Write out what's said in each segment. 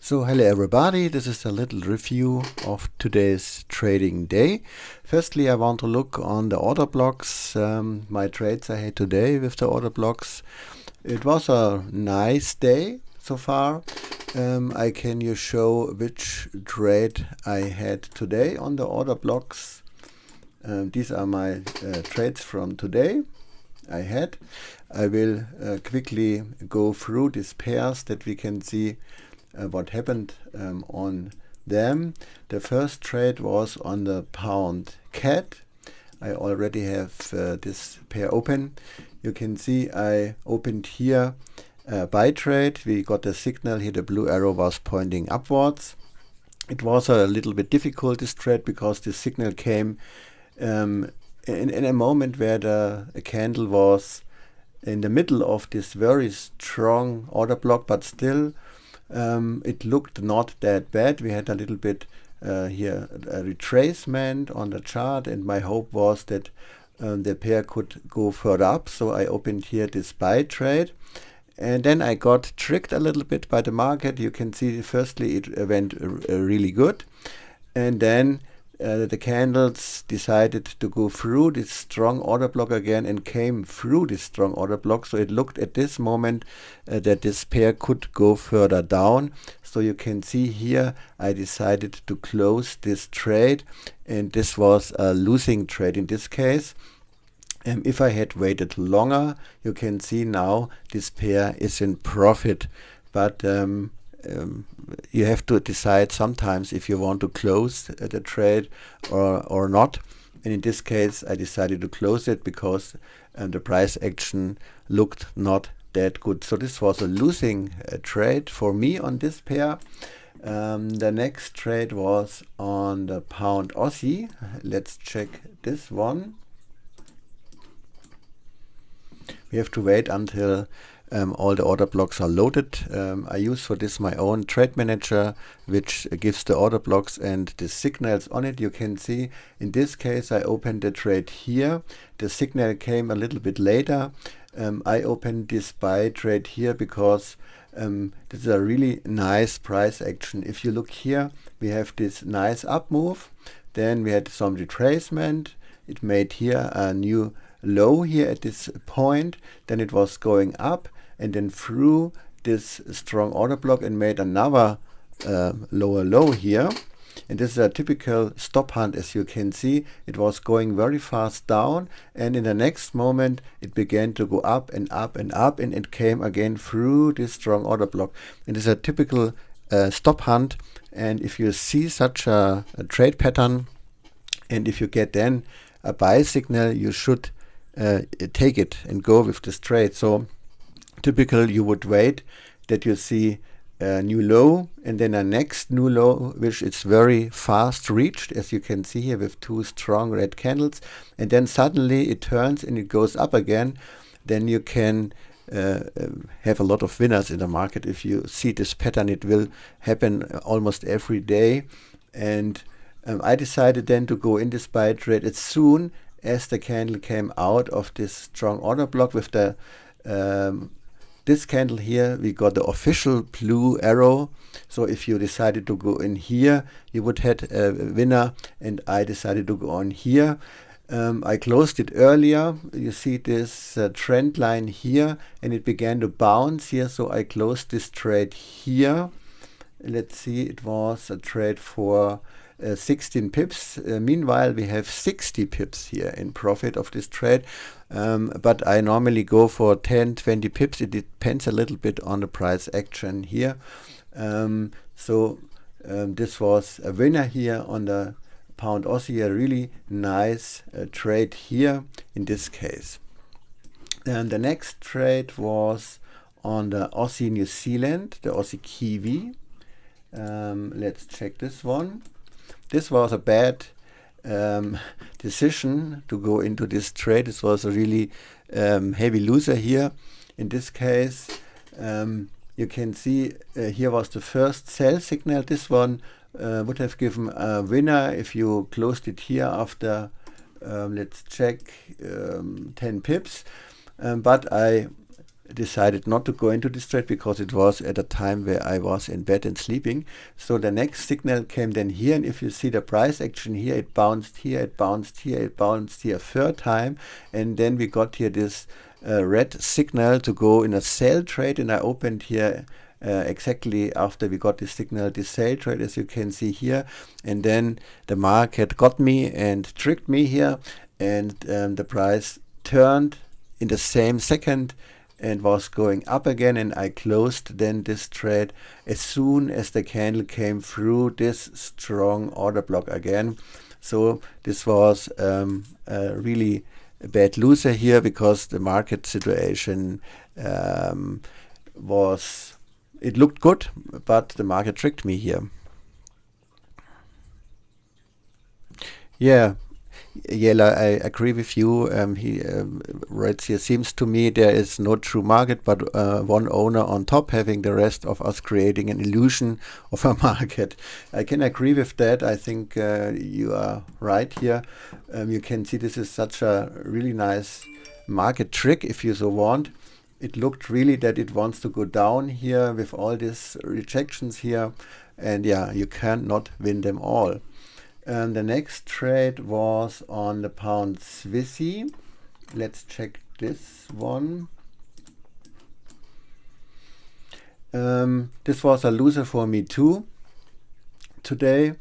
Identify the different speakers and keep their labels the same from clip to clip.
Speaker 1: So hello everybody, this is a little review of today's trading day. Firstly, I want to look on the order blocks, my trades I had today with the order blocks. It was a nice day so far. I can you show which trade I had today on the order blocks. These are my trades from today I had. I will quickly go through these pairs that we can see what happened on them. The first trade was on the pound CAD. I already have this pair open. You can see I opened here buy trade. We got a signal here, the blue arrow was pointing upwards. It was a little bit difficult, this trade, because the signal came in a moment where the candle was in the middle of this very strong order block, but still it looked not that bad. We had a little bit here a retracement on the chart, and my hope was that the pair could go further up. So I opened here this buy trade, and then I got tricked a little bit by the market. You can see firstly it went really good, and then the candles decided to go through this strong order block again and came through this strong order block. So it looked at this moment that this pair could go further down. So you can see here I decided to close this trade, and this was a losing trade in this case. If I had waited longer, you can see now this pair is in profit, but you have to decide sometimes if you want to close the trade or not. And in this case, I decided to close it because the price action looked not that good. So this was a losing trade for me on this pair. The next trade was on the pound Aussie. Let's check this one. We have to wait until all the order blocks are loaded. I use for this my own trade manager, which gives the order blocks and the signals on it. You can see in this case I opened the trade here. The signal came a little bit later. I opened this buy trade here because this is a really nice price action. If you look here, we have this nice up move. Then we had some retracement. It made here a new low here at this point. Then it was going up and then through this strong order block and made another lower low here. And this is a typical stop hunt. As you can see, it was going very fast down, and in the next moment it began to go up and up and up, and it came again through this strong order block. And it's a typical stop hunt. And if you see such a trade pattern, and if you get then a buy signal, you should take it and go with this trade. So typical, you would wait that you see a new low and then a next new low, which is very fast reached, as you can see here with two strong red candles, and then suddenly it turns and it goes up again. Then you can have a lot of winners in the market. If you see this pattern, it will happen almost every day. And I decided then to go in this buy trade as soon as the candle came out of this strong order block. With the this candle here, we got the official blue arrow. So if you decided to go in here, you would have a winner, and I decided to go on here. I closed it earlier. You see this trend line here, and it began to bounce here, so I closed this trade here. Let's see, it was a trade for 16 pips. Meanwhile, we have 60 pips here in profit of this trade. But I normally go for 10, 20 pips. It depends a little bit on the price action here. This was a winner here on the pound Aussie, a really nice trade here in this case. And the next trade was on the Aussie New Zealand, the Aussie Kiwi. Let's check this one. This was a bad decision to go into this trade. This was a really heavy loser here. In this case, you can see here was the first sell signal. This one would have given a winner if you closed it here after, let's check, 10 pips. But I decided not to go into this trade because it was at a time where I was in bed and sleeping. So the next signal came then here, and if you see the price action here, it bounced here, it bounced here, it bounced here a third time, and then we got here this red signal to go in a sell trade, and I opened here exactly after we got this signal, this sell trade, as you can see here. And then the market got me and tricked me here, and the price turned in the same second and was going up again, and I closed then this trade as soon as the candle came through this strong order block again. So this was a really bad loser here, because the market situation it looked good, but the market tricked me here. Yeah, Yella, I agree with you. He writes here, seems to me there is no true market, but one owner on top, having the rest of us creating an illusion of a market. I can agree with that. I think you are right here. You can see this is such a really nice market trick, if you so want. It looked really that it wants to go down here with all these rejections here, and yeah, you cannot win them all. The next trade was on the pound Swissy. Let's check this one. This was a loser for me too today.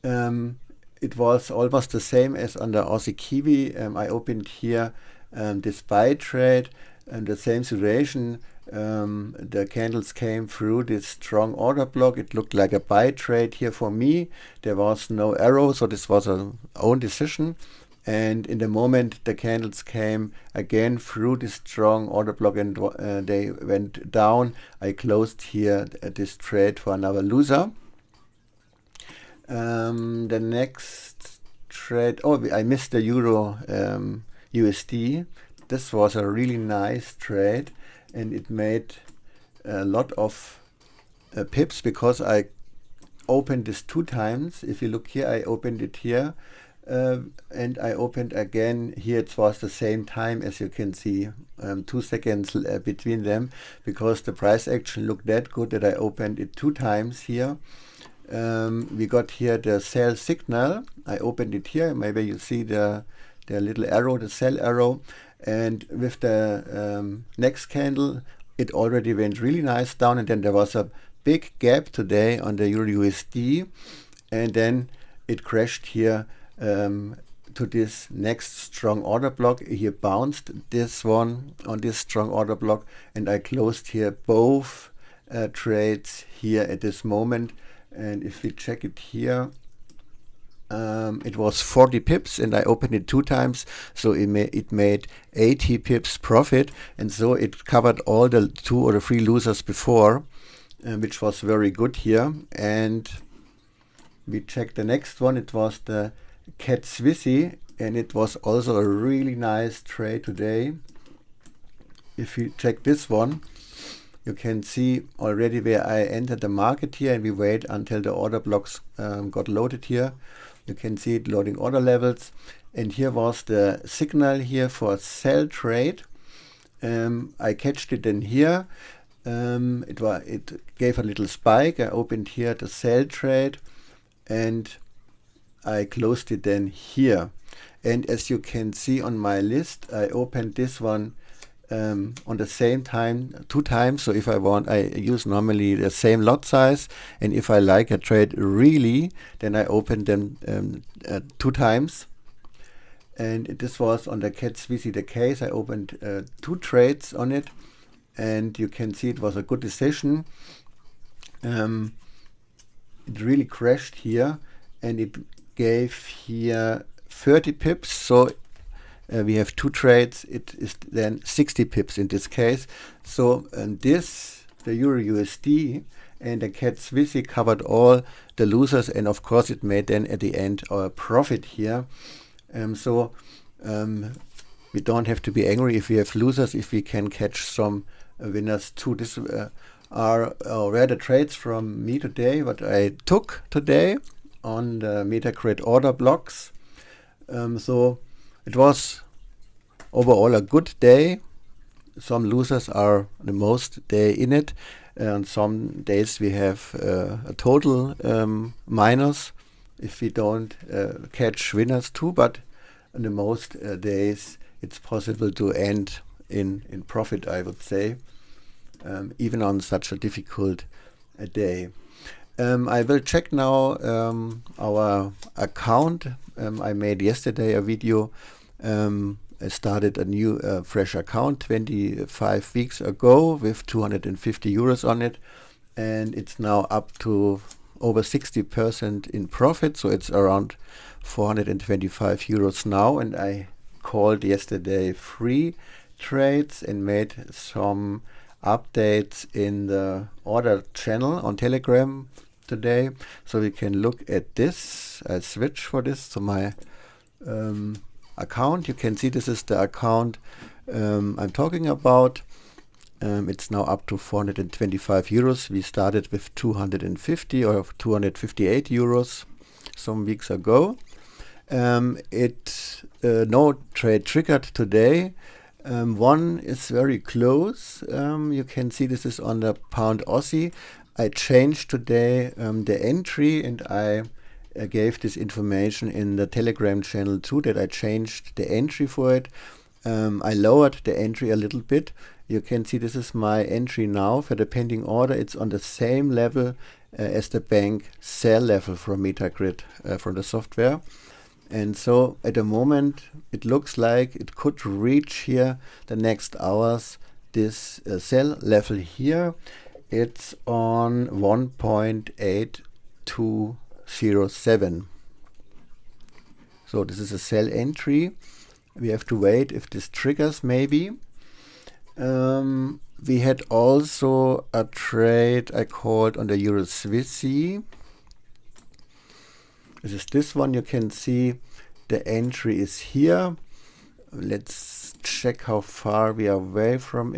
Speaker 1: It was almost the same as on the Aussie Kiwi. I opened here this buy trade, and the same situation. The candles came through this strong order block. It looked like a buy trade here for me. There was no arrow, so this was an own decision. And in the moment the candles came again through this strong order block, and they went down, I closed here this trade for another loser. The next trade, I missed the Euro USD. This was a really nice trade, and it made a lot of pips, because I opened this 2 times. If you look here, I opened it here, and I opened again here. It was the same time, as you can see, 2 seconds between them, because the price action looked that good that I opened it 2 times here. We got here the sell signal. I opened it here. Maybe you see the little arrow, the sell arrow. And with the next candle, it already went really nice down, and then there was a big gap today on the Euro USD, and then it crashed here to this next strong order block. Here bounced this one on this strong order block, and I closed here both trades here at this moment. And if we check it here, it was 40 pips, and I opened it 2 times, so it made 80 pips profit, and so it covered all the 2 or 3 losers before, which was very good here. And we checked the next one. It was the Cat Swissy, and it was also a really nice trade today. If you check this one, you can see already where I entered the market here, and we wait until the order blocks got loaded here. You can see it loading order levels, and here was the signal here for a sell trade. I catched it in here. It gave a little spike. I opened here the sell trade, and I closed it then here. And as you can see on my list, I opened this one on the same time 2 times. So if I want, I use normally the same lot size, and if I like a trade really, then I open them 2 times. And this was on the Cat Swissy the case. I opened 2 trades on it, and you can see it was a good decision. It really crashed here, and it gave here 30 pips. So we have 2 trades. It is then 60 pips in this case. So the Euro USD and the Cat Swissy covered all the losers, and of course it made then at the end our profit here. We don't have to be angry if we have losers, if we can catch some winners too. This were the trades from me today, what I took today on the MetaTrader order blocks. So it was overall a good day. some losers are the most day in it, and some days we have a total minus if we don't catch winners too, but on the most days it's possible to end in profit, I would say, even on such a difficult day. I will check now our account. I made yesterday a video. I started a new fresh account 25 weeks ago with 250 euros on it, and it's now up to over 60% in profit, so it's around 425 euros now. And I called yesterday free trades and made some updates in the order channel on Telegram today, so we can look at this. I switch for this to my account. You can see this is the account I'm talking about. It's now up to 425 euros. We started with 250 or 258 euros some weeks ago. No trade triggered today. One is very close. You can see this is on the pound Aussie. I changed today the entry, and I gave this information in the Telegram channel too, that I changed the entry for it. I lowered the entry a little bit. You can see this is my entry now for the pending order. It's on the same level as the bank sell level from MetaGrid from the software. And so at the moment it looks like it could reach here the next hours this sell level here. It's on 1.8207. So this is a sell entry. We have to wait if this triggers maybe. We had also a trade I called on the Euro Swissy. This is this one. You can see the entry is here. Let's check how far we are away from